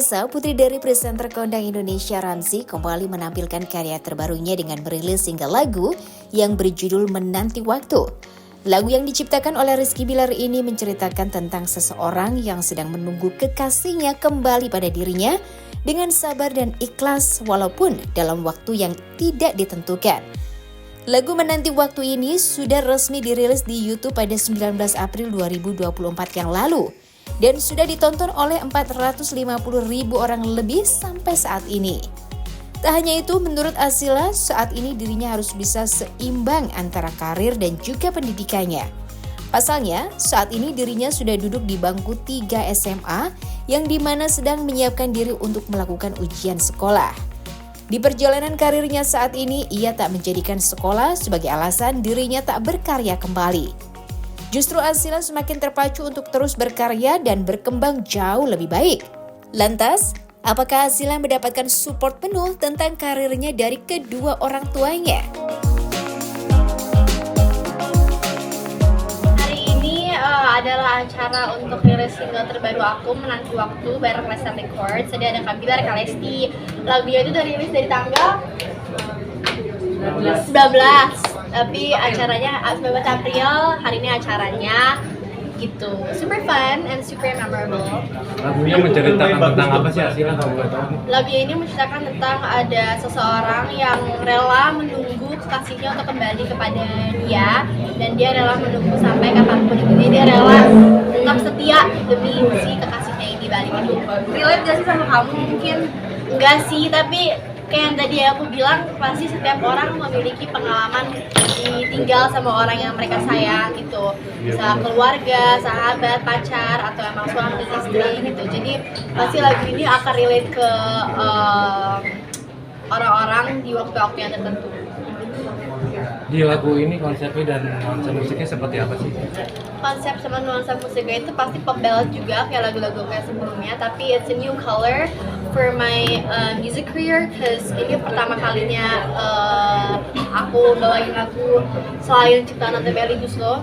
Pemirsa, putri dari presenter kondang Indonesia Ramzy kembali menampilkan karya terbarunya dengan merilis single lagu yang berjudul Menanti Waktu. Lagu yang diciptakan oleh Rizky Bilar ini menceritakan tentang seseorang yang sedang menunggu kekasihnya kembali pada dirinya dengan sabar dan ikhlas walaupun dalam waktu yang tidak ditentukan. Lagu Menanti Waktu ini sudah resmi dirilis di YouTube pada 19 April 2024 yang lalu dan sudah ditonton oleh 450.000 orang lebih sampai saat ini. Tak hanya itu, menurut Asila, saat ini dirinya harus bisa seimbang antara karir dan juga pendidikannya. Pasalnya, saat ini dirinya sudah duduk di bangku 3 SMA yang dimana sedang menyiapkan diri untuk melakukan ujian sekolah. Di perjalanan karirnya saat ini, ia tak menjadikan sekolah sebagai alasan dirinya tak berkarya kembali. Justru Asila semakin terpacu untuk terus berkarya dan berkembang jauh lebih baik. Lantas, apakah Asila mendapatkan support penuh tentang karirnya dari kedua orang tuanya? Hari ini adalah acara untuk rilis single terbaru aku, Menanti Waktu, bareng Lesta Records. Jadi ada Kak Bilar, Kak Lesti. Lagunya itu udah rilis dari tanggal 19. Tapi acaranya 19 April, hari ini acaranya gitu. Super fun and super memorable. Lagunya menceritakan tentang apa sih, Asila, kalau boleh tahu? Lagu ini menceritakan tentang ada seseorang yang rela menunggu kekasihnya untuk kembali kepada dia, dan dia rela menunggu sampai kapanpun. Jadi dia rela tetap setia demi si kekasihnya ini balik itu. Relate gak sih sama kamu? Mungkin enggak sih, tapi kayak yang tadi aku bilang, pasti setiap orang memiliki pengalaman ditinggal sama orang yang mereka sayang gitu. Bisa keluarga, sahabat, pacar, atau emang suami istri gitu. Jadi pasti lagu ini akan relate ke orang-orang di waktu-waktu yang tertentu. Di lagu ini konsepnya dan nuansa musiknya seperti apa sih? Konsep sama nuansa musiknya itu pasti pop ballad juga kayak lagu-lagu kayak sebelumnya, tapi it's a new color for my music career, cause ini pertama kalinya aku bawain lagu selain ciptaan Tante Melly Guslo.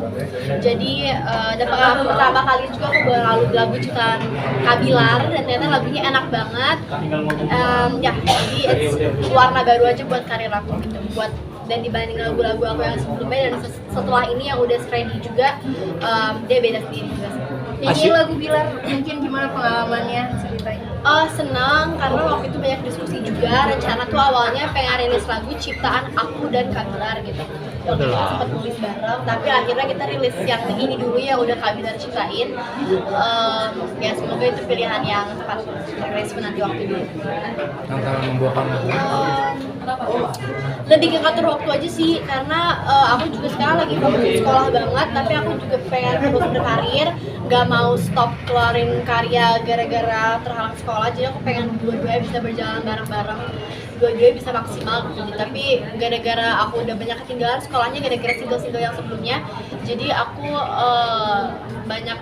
Jadi dan pengalaman pertama kali juga aku bawa lagu ciptaan Kak Bilar, dan ternyata lagunya enak banget. Ya, jadi it's warna baru aja buat karir aku gitu, buat dan dibanding lagu-lagu aku yang sebelumnya dan setelah ini yang udah ready juga, dia beda sendiri juga sih. Jadi lagu Bilar mungkin gimana pengalamannya, ceritanya? Senang karena waktu itu banyak diskusi juga. Rencana tuh awalnya pengen rilis lagu ciptaan aku dan Kak Bilar gitu. Waktu itu sempat nulis bareng, tapi akhirnya kita rilis yang ini dulu yang udah Kak Bilar ciptain. Ya semoga itu pilihan yang tepat untuk rilis Menanti Waktu dulu. Tantangan membuahkan lagu. Lebih ke ngatur waktu aja sih, karena aku juga sekarang lagi fokus sekolah banget, tapi aku juga pengen terus berkarir, gak mau stop keluarin karya gara-gara terhalang sekolah. Jadi aku pengen dua-duanya bisa berjalan bareng-bareng, dua-duanya bisa maksimal gitu. Tapi gara-gara aku udah banyak ketinggalan sekolahnya gara-gara single-single yang sebelumnya, jadi aku banyak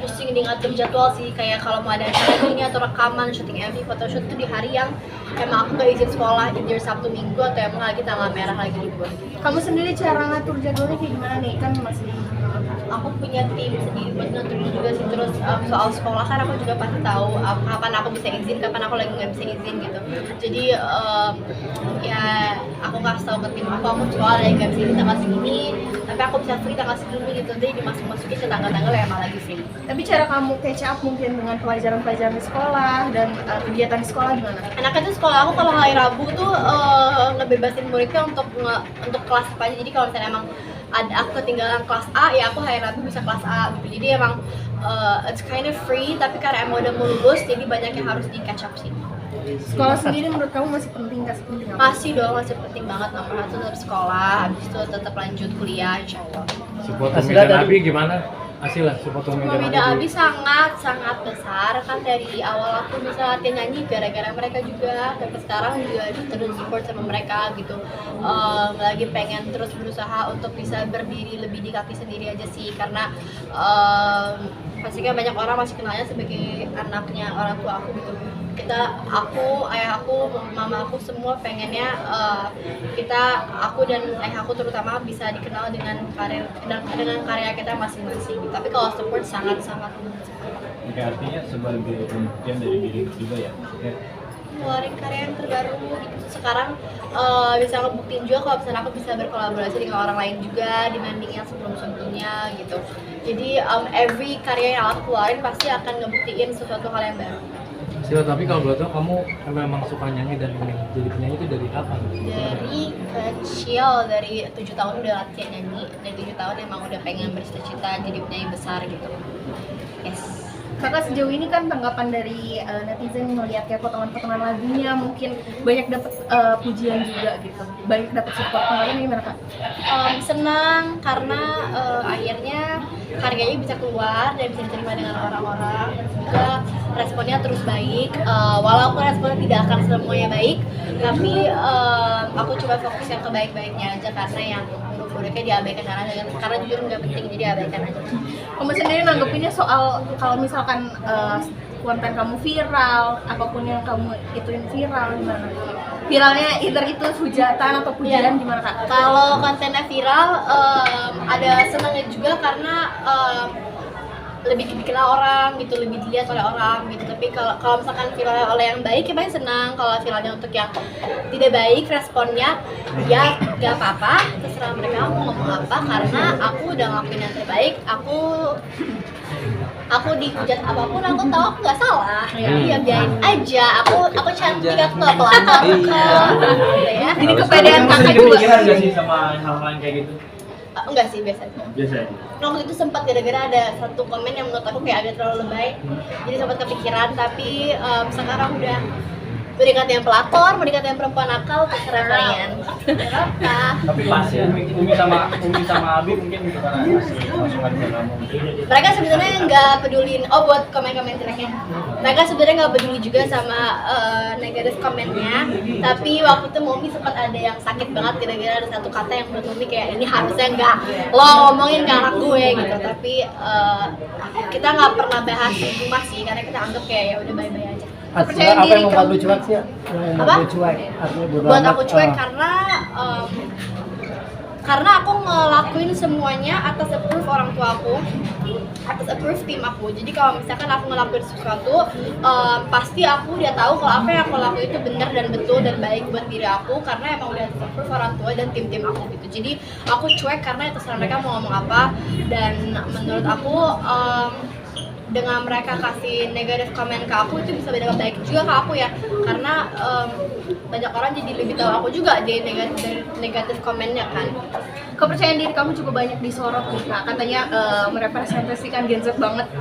pusing di ngatur jadwal sih, kayak kalau mau ada acara ini atau rekaman, syuting MV, photoshoot itu di hari yang emang aku gak izin sekolah, either Sabtu Minggu atau emang lagi tanggal merah lagi libur. Kamu sendiri cara ngatur jadwalnya kayak gimana nih? Kan masih Aku punya tim sendiri buat ngaturnya juga sih. Terus soal sekolah kan aku juga pasti tahu kapan aku bisa izin, kapan aku lagi nggak bisa izin gitu. Jadi ya aku kasih tahu ke tim aku soal lagi nggak bisa izin tanggal segini, tapi aku bisa free tanggal segini gitu. Jadi dimasukin ke tanggal-tanggal yang emang lagi free. tapi cara kamu catch up mungkin dengan pelajaran-pelajaran di sekolah dan kegiatan di sekolah gimana? Enaknya tuh sekolah aku kalau hari Rabu tuh ngebebasin muridnya untuk kelas apa aja. Jadi kalau misalnya emang ada aku ketinggalan kelas A, ya aku hari Rabu bisa kelas A gitu. Jadi emang it's kind of free, tapi karena emang udah mau lulus, jadi banyak yang harus di catch up sih. Sekolah sendiri menurut kamu masih penting nggak sepenting apa? Masih dong, masih penting banget. Nomor satu tetap sekolah, habis itu tetap lanjut kuliah, insyaallah. Support Umi dan Abi gimana? Asila, support Umi Mami dan dan Abi. Abi sangat besar kan. Dari awal aku bisa latihan nyanyi gara-gara mereka juga, sampai sekarang juga terus support sama mereka gitu. Lagi pengen terus berusaha untuk bisa berdiri lebih di kaki sendiri aja sih, karena pastinya banyak orang masih kenalnya sebagai anaknya orang tua aku gitu. aku, ayah aku, mama aku semua pengennya aku dan ayah aku terutama bisa dikenal dengan karya kita masing-masing. Tapi kalau support sangat-sangat Oke, artinya sebagai pembuktian dari diri juga ya. ngeluarin karya yang terbaru gitu. Sekarang bisa ngebuktiin juga kalau misalnya aku bisa berkolaborasi dengan orang lain juga dibanding yang sebelum-sebelumnya gitu. Jadi every karya yang aku keluarin pasti akan ngebuktiin sesuatu hal yang baru. Sila, tapi kalau boleh tahu kamu memang suka nyanyi dan ingin jadi penyanyi itu dari apa? Dari kecil, dari 7 tahun udah latihan nyanyi. Dari 7 tahun emang udah pengen bercita-cita jadi penyanyi besar gitu. Yes. Kakak sejauh ini kan tanggapan dari netizen melihat kayak potongan-potongan lagunya mungkin banyak dapat pujian juga gitu, banyak dapat support. Kemarin gimana Kak? Senang karena akhirnya karyanya bisa keluar dan bisa diterima dengan orang-orang, dan juga responnya terus baik. Walaupun responnya tidak akan semuanya baik, tapi aku coba fokus yang kebaik-baiknya aja, karena yang buruk-buruknya diabaikan karena jujur nggak penting, jadi abaikan aja. Kamu sendiri nanggepinnya soal kalau misalkan konten kamu viral, apapun yang kamu ituin viral, gimana? Viralnya either itu hujatan atau pujian, gimana Kak? Kalau kontennya viral, ada senangnya juga karena lebih dikenal orang gitu, lebih dilihat oleh orang gitu. Tapi kalau misalkan viralnya oleh yang baik ya paling senang. Kalau viralnya untuk yang tidak baik responnya, ya nggak apa-apa, terserah mereka mau ngomong apa, karena aku udah ngelakuin yang terbaik. Aku dihujat apapun aku tahu aku nggak salah, ya biarin aja. Aku cantik, aku nggak pelakor gitu ya. Jadi kepedean Kakak juga. Kepikiran nggak sih sama hal-hal yang kayak gitu? Enggak sih, biasa aja. Biasa aja. Waktu itu sempat gara-gara ada satu komen yang menurut aku kayak agak terlalu lebay, jadi sempat kepikiran. Tapi sekarang udah mendekati yang pelakor, mendekati yang perempuan nakal, terserah kalian. Tapi pas ya, Umi sama Abi mungkin gimana masukan ke kamu? Mereka sebenarnya nggak pedulin, buat komen-komen jeleknya. Mereka sebenarnya nggak peduli juga sama negatif komennya. Tapi waktu itu Momi sempat ada yang sakit banget gara-gara ada satu kata yang menurut Momi kayak ini harusnya nggak lo ngomongin ke anak gue gitu. Tapi kita nggak pernah bahas di rumah sih, karena kita anggap kayak ya udah bye-bye aja. Percaya Apa diri yang membuat kamu. lu cuek sih? Yang Apa? membuat lu cuek? Artinya bodo Buat amat. aku cuek karena aku ngelakuin semuanya atas approve orang tua aku, atas approve tim aku. Jadi kalau misalkan aku ngelakuin sesuatu, pasti aku udah tahu kalau apa yang aku lakuin itu benar dan betul dan baik buat diri aku, karena emang udah approve orang tua dan tim-tim aku gitu. Jadi aku cuek karena terserah mereka mau ngomong apa. Dan menurut aku dengan mereka kasih negatif komen ke aku itu bisa berdampak baik juga ke aku ya, karena banyak orang jadi lebih tahu aku juga dari negatif komennya kan. Kepercayaan diri kamu juga banyak disorot nih Kak, katanya merepresentasikan Gen Z banget.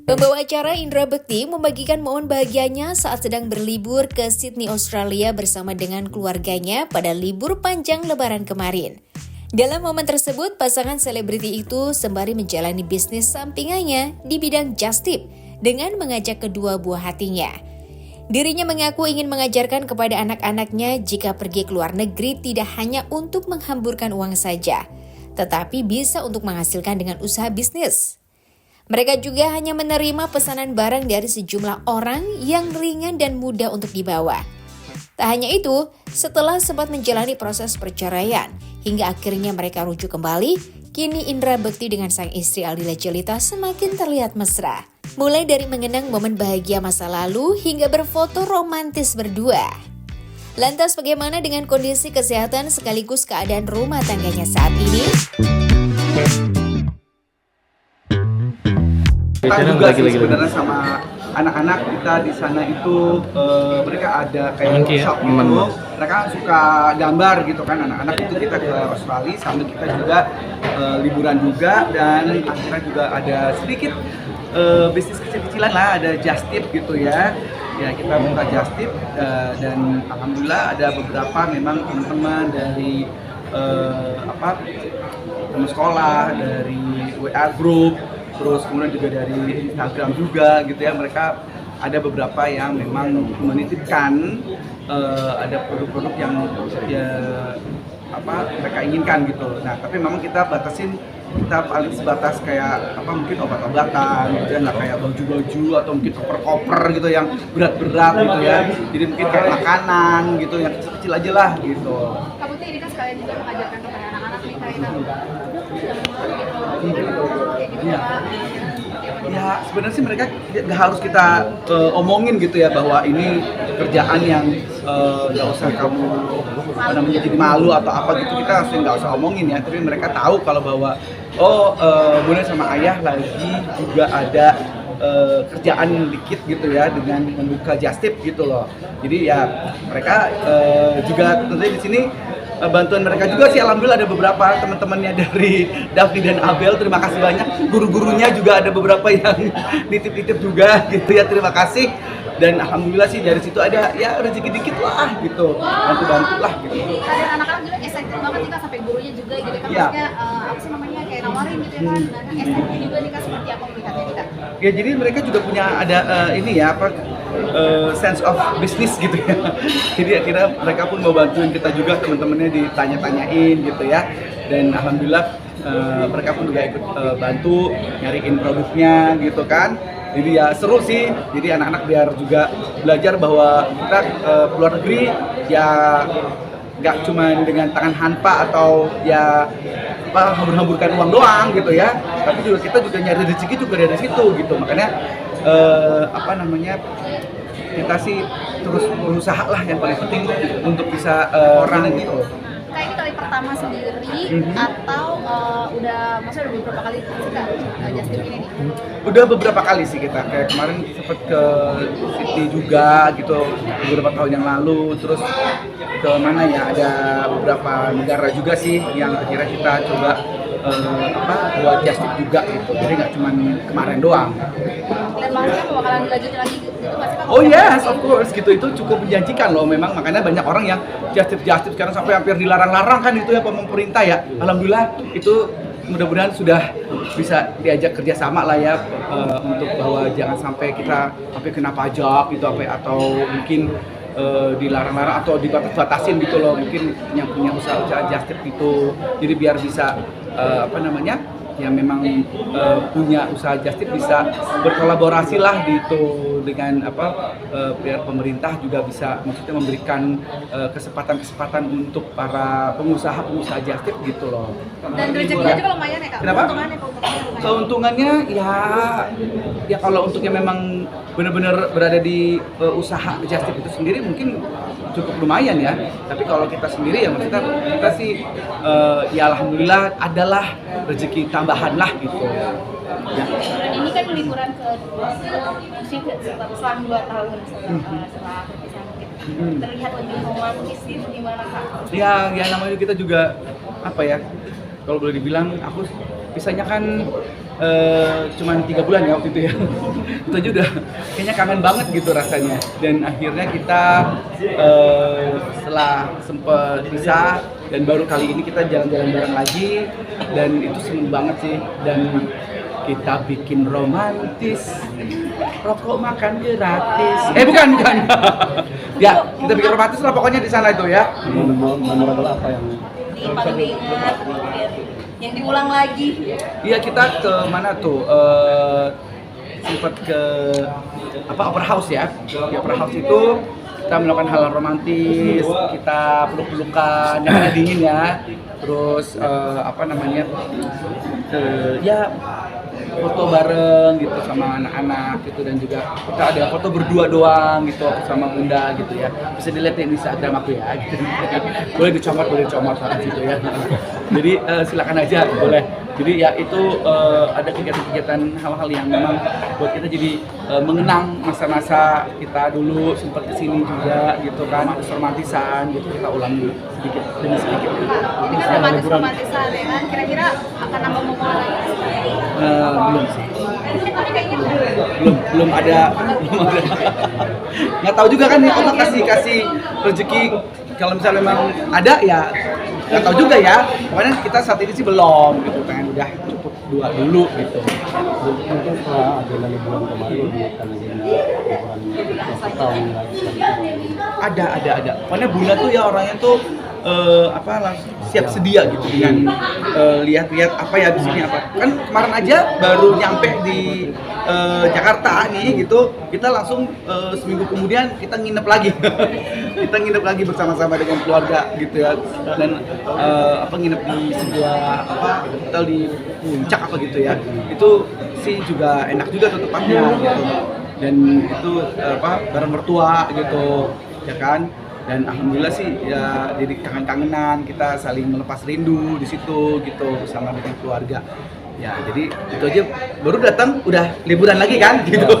Pembawa acara Indra Bekti membagikan momen bahagianya saat sedang berlibur ke Sydney, Australia bersama dengan keluarganya pada libur panjang Lebaran kemarin. Dalam momen tersebut, pasangan selebriti itu sembari menjalani bisnis sampingannya di bidang just tip dengan mengajak kedua buah hatinya. Dirinya mengaku ingin mengajarkan kepada anak-anaknya jika pergi ke luar negeri tidak hanya untuk menghamburkan uang saja, tetapi bisa untuk menghasilkan dengan usaha bisnis. Mereka juga hanya menerima pesanan barang dari sejumlah orang yang ringan dan mudah untuk dibawa. Tak hanya itu, setelah sempat menjalani proses perceraian, hingga akhirnya mereka rujuk kembali, kini Indra Bekti dengan sang istri Aldila Jelita semakin terlihat mesra. Mulai dari mengenang momen bahagia masa lalu hingga berfoto romantis berdua. Lantas bagaimana dengan kondisi kesehatan sekaligus keadaan rumah tangganya saat ini? Kita juga sih sebenarnya sama anak-anak kita di sana itu mereka ada kayak workshop gitu. Mereka suka gambar gitu kan, anak-anak itu kita ke Australia sambil kita juga liburan juga, dan akhirnya juga ada sedikit bisnis kecil-kecilan lah, ada just tip gitu ya. Ya kita buka just tip dan alhamdulillah ada beberapa memang teman-teman dari teman sekolah, dari WA group terus kemudian juga dari Instagram juga gitu ya, mereka ada beberapa yang memang menitipkan ada produk-produk yang ya apa mereka inginkan gitu. Nah tapi memang kita batasin, kita paling sebatas kayak apa mungkin obat-obatan gitu ya, nggak kayak baju-baju atau mungkin koper-koper gitu yang berat-berat gitu ya. Jadi mungkin kayak makanan gitu yang kecil-kecil aja lah gitu. Kamu tuh ini kan sekalian juga mengajarkan kepada anak-anak nih kayak Iya. Ya sebenarnya sih mereka nggak harus kita omongin gitu ya bahwa ini kerjaan yang nggak usah kamu apa namanya jadi malu atau apa gitu, kita harusnya nggak usah omongin ya. Tapi mereka tahu kalau bahwa Bunda sama Ayah lagi juga ada kerjaan dikit gitu ya dengan membuka Just Tip gitu loh. Jadi ya mereka juga tentunya di sini bantuan mereka juga sih, alhamdulillah ada beberapa teman-temannya dari Daphne dan Abel, terima kasih banyak. Guru-gurunya juga ada beberapa yang nitip-nitip juga gitu ya, terima kasih. Dan alhamdulillah sih dari situ ada ya rezeki dikit lah gitu, bantu-bantu lah gitu. kalian anak-anak juga excited banget nih Kak, sampai gurunya juga gitu kan, Iya. maksudnya apa sih namanya kayak nawarin gitu ya kan, dan excited juga nih Kak, seperti apa melihatnya nih Kak? Ya jadi mereka juga punya ada ini ya apa sense of business gitu ya. Jadi akhirnya mereka pun mau bantuin kita juga, teman-temannya ditanya-tanyain gitu ya. Dan alhamdulillah mereka pun juga ikut bantu nyariin produknya gitu kan. Jadi ya seru sih. Jadi anak-anak biar juga belajar bahwa kita keluar negeri ya nggak cuma dengan tangan hampa atau ya apa hambur-hamburkan uang doang gitu ya, tapi juga kita juga nyari rezeki juga dari situ gitu. Makanya apa namanya, kita sih terus berusaha lah, yang paling penting untuk bisa orang gitu. Kak ini kali pertama sendiri atau udah maksudnya udah beberapa kali sih Kak Just Tip ini nih? Udah beberapa kali sih kita, kayak kemarin sempat ke Sydney juga gitu beberapa tahun yang lalu, terus ke mana ya, ada beberapa negara juga sih yang akhirnya kita coba buat Just Tip juga gitu, jadi nggak cuma kemarin doang. Dan maksudnya bakalan dilanjutin lagi gitu nggak sih Kak? Oh yes, of course gitu, itu cukup menjanjikan loh memang, makanya banyak orang yang Just Tip sekarang sampai hampir dilarang-larang kan itu ya pemerintah ya. Alhamdulillah itu mudah-mudahan sudah bisa diajak kerjasama lah ya, untuk bahwa jangan sampai kita sampai kena pajak gitu apa, atau mungkin dilarang-larang atau dibatas-batasin gitu loh, mungkin yang punya usaha Just Tip gitu. Jadi biar bisa apa namanya, yang memang punya usaha Just Tip bisa berkolaborasi lah gitu dengan apa, biar pemerintah juga bisa maksudnya memberikan kesempatan-kesempatan untuk para pengusaha Just Tip gitu loh. Dan rezekinya juga lumayan ya Kak? Kenapa? Keuntungannya lumayan. Keuntungannya ya kalau untuk yang memang benar-benar berada di usaha Just Tip itu sendiri mungkin cukup lumayan ya. Tapi kalau kita sendiri ya maksudnya kita sih ya alhamdulillah adalah rezeki tambahan lah gitu. Ya. Dan ini kan liburan ke setelah 2 tahun setelah berpisah mungkin terlihat lebih romantis gitu, gimana Kak? Ya namanya kita juga apa ya, kalau boleh dibilang aku pisahnya kan cuman 3 bulan ya waktu itu ya. Itu aja udah kayaknya kangen banget gitu rasanya. Dan akhirnya kita setelah sempet pisah dan baru kali ini kita jalan-jalan bareng lagi, dan itu seneng banget sih. Dan kita bikin romantis, rokok makan gratis. Bukan. Ya, kita bikin romantis lah pokoknya di sana itu ya. Memorable apa yang Di paling diingat yang diulang lagi. Iya, kita ke mana tuh? Sempat ke apa, Opera House ya. Di Opera House itu kita melakukan hal romantis, kita peluk-pelukan, yang dingin ya. Terus apa namanya? Ya foto bareng gitu sama anak-anak gitu, dan juga kita ada foto berdua doang gitu sama Bunda gitu ya, bisa dilihat di Instagram aku ya gitu. boleh dicomot saat gitu ya. Jadi silakan aja, boleh. Jadi ya itu ada kegiatan-kegiatan hal-hal yang memang buat kita jadi mengenang masa-masa kita dulu sempat kesini juga gitu kan, romantisan gitu, kita ulangi sedikit demi sedikit. Ini kan romantisan ya kan, kira-kira akan nambah momen lagi? Belum sih. Belum ada. Nggak tahu juga kan nih, Allah kasih rezeki, kalau misalnya memang ada ya nggak tahu juga ya. Pokoknya kita saat ini sih belum gitu, pengen udah cukup 2 dulu gitu. Mungkin setelah agenda liburan kemarin lebih akan liburan tahun lagi. Ada. Pokoknya Bunda tuh ya orangnya tuh langsung siap sedia gitu dengan lihat-lihat apa ya di sini apa. Kan kemarin aja baru nyampe di Jakarta nih gitu, kita langsung seminggu kemudian kita nginep lagi. Kita nginep lagi bersama-sama dengan keluarga gitu ya. Dan nginep di sebuah hotel di Puncak apa gitu ya. Itu sih juga enak juga tuh tempatnya gitu. Dan itu bareng mertua gitu, ya kan. Dan alhamdulillah sih ya jadi kangen-kangenan, kita saling melepas rindu di situ gitu bersama dengan keluarga. Ya jadi itu aja, baru datang udah liburan lagi kan gitu.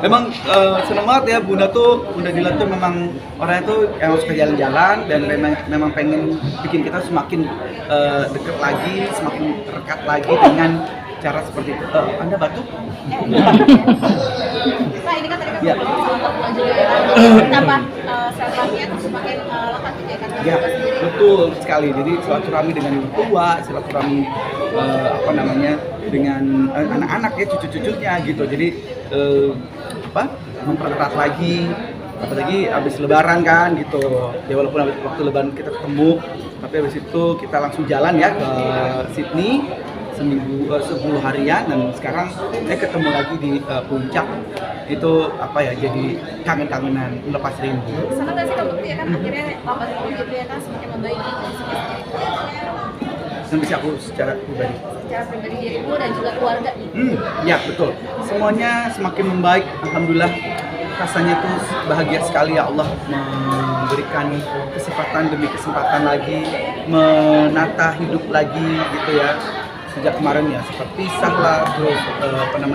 Memang seneng banget ya Bunda Dila tuh memang orangnya tuh yang suka jalan-jalan dan memang pengen bikin kita semakin deket lagi, semakin rekat lagi dengan cara seperti itu. Anda batuk? Pak, ini kan tadi kan Ya. tambah selfie tuh semakin lekat gitu ya kan? Ya, betul sekali. Jadi silaturahmi dengan ibu tua, silaturahmi dengan anak-anak ya, cucu-cucunya gitu. Jadi mempererat lagi, apalagi habis lebaran kan gitu. Ya walaupun habis waktu lebaran kita ketemu, tapi habis itu kita langsung jalan ya ke Sydney seminggu 10 harian, dan sekarang ketemu lagi di Puncak. Itu jadi kangen-kangenan, melepas rindu. Sama nggak sih kalau bukti ya kan akhirnya 80 gitu ya kan semakin membaik Yang bisa aku secara pribadi. secara pribadi dirimu dan juga keluarga gitu. Ya betul. Semuanya semakin membaik, alhamdulillah. Rasanya tuh bahagia sekali ya Allah memberikan kesempatan demi kesempatan lagi menata hidup lagi gitu ya. Sejak kemarin ya sempat pisah lah, terus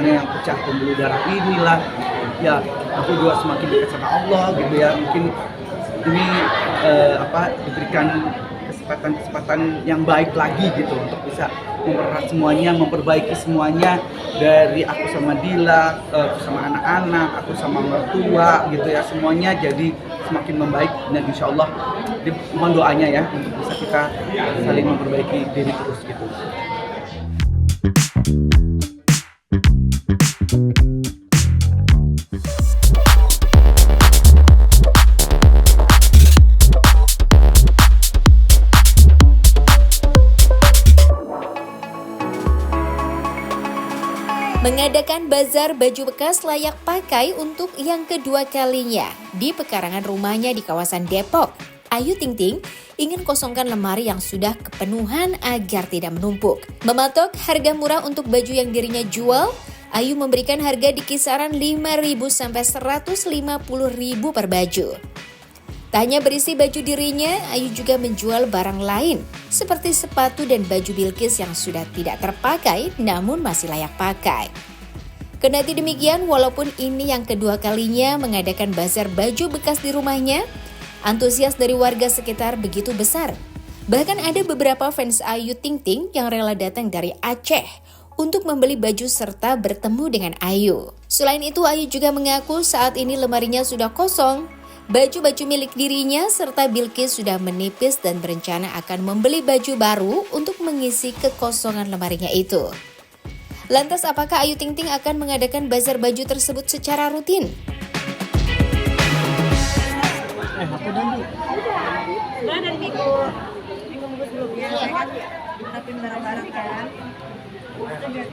yang pecah pembuluh darah inilah. Ya aku juga semakin dekat sama Allah gitu ya. Mungkin ini diberikan kesempatan yang baik lagi gitu untuk bisa mempererat semuanya, memperbaiki semuanya, dari aku sama Dila, aku sama anak-anak, aku sama mertua gitu ya, semuanya jadi semakin membaik. Dan insya Allah mohon doanya ya untuk bisa kita saling memperbaiki diri terus gitu. Mengadakan bazar baju bekas layak pakai untuk yang kedua kalinya di pekarangan rumahnya di kawasan Depok. Ayu Ting Ting ingin kosongkan lemari yang sudah kepenuhan agar tidak menumpuk. Mematok harga murah untuk baju yang dirinya jual, Ayu memberikan harga di kisaran 5.000 sampai 150.000 per baju. Tak hanya berisi baju dirinya, Ayu juga menjual barang lain seperti sepatu dan baju Bilkis yang sudah tidak terpakai namun masih layak pakai. Kendati demikian, walaupun ini yang kedua kalinya mengadakan bazar baju bekas di rumahnya, antusias dari warga sekitar begitu besar. Bahkan ada beberapa fans Ayu Ting Ting yang rela datang dari Aceh untuk membeli baju serta bertemu dengan Ayu. Selain itu, Ayu juga mengaku saat ini lemarinya sudah kosong. Baju-baju milik dirinya serta Bilkis sudah menipis dan berencana akan membeli baju baru untuk mengisi kekosongan lemarinya itu. Lantas apakah Ayu Ting Ting akan mengadakan bazar baju tersebut secara rutin? Sebenarnya dari minggu sebelumnya saya kan nyiapin barang-barang kan. Itu dia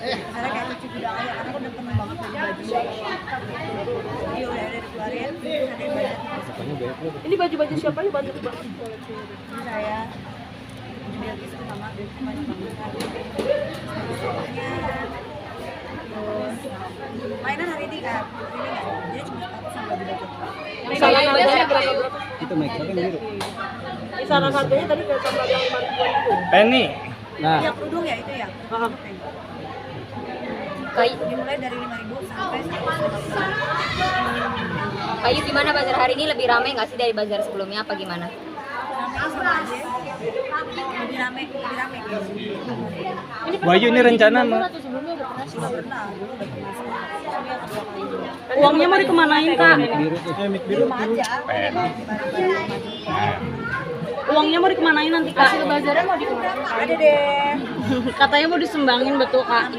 karena kayak cuci gudang aja, karena aku udah penuh banget baju-baju. Jadi udah ada dikeluarin, ada yang banyak. Ini baju-baju siapa ya? Banyak banget. Saya Bilkis sama banyak banget. Mainan hari ini kan, jadi cuma sepatu sama baju-baju. Misalnya harganya berapa? Kita naik apa yang biru? Misalnya harganya tadi kayak sama yang 5.000 itu. Penny. Nah, Yang kerudung ya itu ya. Dimulai dari 5.000 sampai 150.000. Ayu, gimana bazar hari ini, lebih ramai nggak sih dari bazar sebelumnya apa gimana? Ramai sama aja. Lebih ramai. Bayu ini rencana Atau sebelumnya udah pernah sih? Nggak pernah, dulu udah pernah sih. Uangnya mau dikemanain, Kak? Biru aja. Uangnya mau dikemanain nanti, Kak? Hasil bazarnya mau dikemanain? Ada deh. Katanya mau disumbangin, betul, Kak?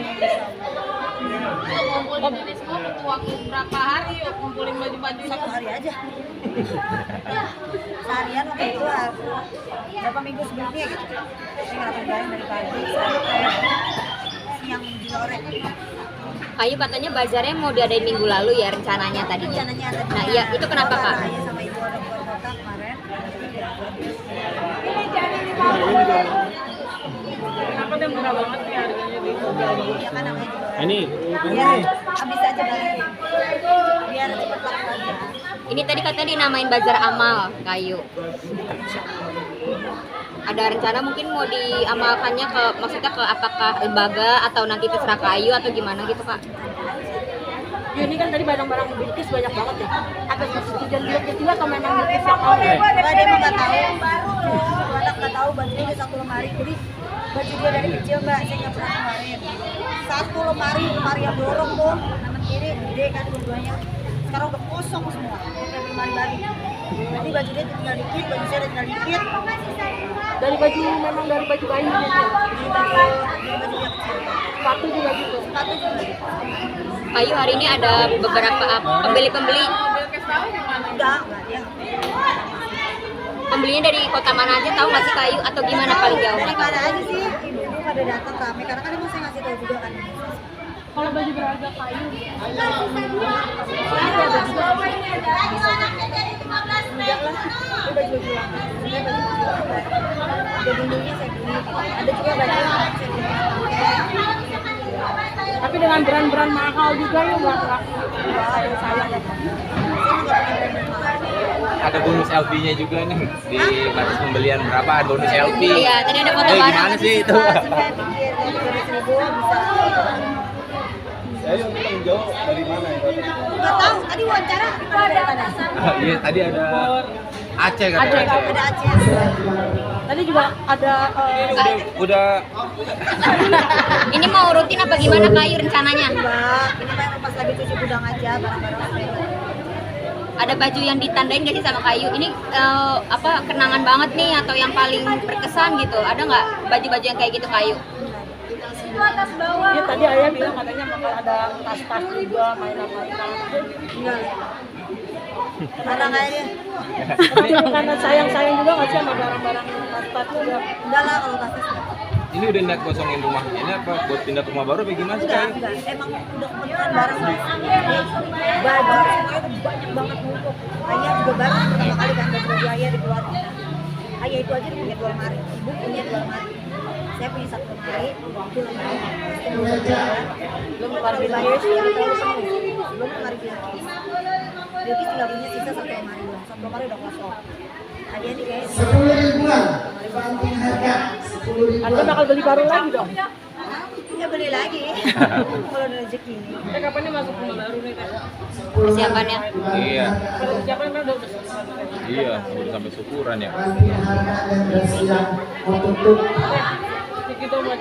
ngumpulin ini semua butuh waktu berapa hari yuk ngumpulin baju-baju 1 hari aja. Seharian waktu itu berapa minggu sebelumnya gitu. Saya ngelakuin bareng dari pagi sampai siang menuju sore. Kayu katanya bazarnya mau diadain minggu lalu ya rencananya tadinya. Nah iya, itu kenapa Kak? Saya sama ibu ada keluar kota kemarin. kenapa dia murah banget nih harganya di Ya kan namanya juga. Ini Biar habis aja balik. Biar cepat laku aja. Ini tadi katanya dinamain Bazar Amal Kayu. Ada rencana mungkin mau diamalkannya ke maksudnya ke apakah lembaga atau nanti terserah Kayu atau gimana gitu Kak? ya, ini kan tadi barang-barang bukis banyak banget ya atas persetujuan beliau juga atau memang bukis yang mau Enggak, dia mah nggak tahu. Anak nggak tahu bajunya udah 1 lemari. Jadi baju dia dari kecil mbak, saya nggak pernah kemarin. 1 lemari yang dorong tuh, kanan kiri gede kan dua-duanya. Sekarang udah kosong semua, kayak lemari baru. Nanti baju dia tinggal dikit, baju saya tinggal dikit. dari baju memang dari baju kayu gitu Ini baju yang kecil. sepatu juga gitu Sepatu juga. Kayu hari ini ada beberapa pembeli-pembeli. Enggak dia. Pembelinya dari kota mana aja tahu nggak sih Kayu atau gimana paling jauh Dari mereka? mana aja sih, ibu-ibu pada datang rame karena kan emang saya ngasih tahu juga kan. kalau baju berharga kayu Enggak lah, ini baju lama. Ini baju lama. Ada dulunya saya beli. Ada juga baju yang saya beli. tapi dengan brand-brand mahal juga ya nggak sayang Saya nggak punya brand mahal. Ada bonus LP-nya juga nih di batas pembelian berapa ada bonus LP. Iya, tadi ada foto Eh, bareng. gimana sih itu? Saya pikir dari 200.000 bisa. saya yang tanggung jawab dari mana itu? Nggak tahu. Tadi wawancara dari mana? Iya, tadi ada Aceh Aceh. katanya. Ada Aceh. tadi juga ada Udah Ini mau rutin apa gimana Kayu rencananya? Mbak, ini memang pas lagi cuci gudang aja barang-barang saya. Ada baju yang ditandain gak sih sama Kayu? Ini apa kenangan banget nih atau yang paling berkesan gitu? Ada nggak baju-baju yang kayak gitu Kayu? ya, tadi ayah bilang katanya bakal ada tas-tas juga mainan-mainan Enggak. Karena kayak dia. tapi karena sayang-sayang juga nggak sih sama barang-barang tas-tas juga Enggak lah kalau pasti. ini udah niat kosongin rumahnya ini apa buat pindah ke rumah baru apa gimana sih? Enggak. Emang udah kebetulan barang Mas. Baju semuanya tuh banyak banget numpuk. Ayah juga baru pertama kali kan baju ayah dikeluarin. Ayah itu aja dia punya 2 lemari. Ibu punya 2 lemari. Saya punya 1 lemari. Itu lemari. Belum lemari banyak sih. Belum lemari bilkis. Bilkis tinggal punya sisa 1 lemari. 1 lemari udah kosong. Hadiah nih guys. 10.000-an banting harga 10.000-an. Anda bakal beli baru lagi dong Ya beli lagi. Kalau ada rezeki. kapan nih masuk rumah baru nih Kak? Persiapannya? Iya. Persiapan memang udah Iya, udah sampai syukuran ya. Banting harga dan bersiap untuk kita mau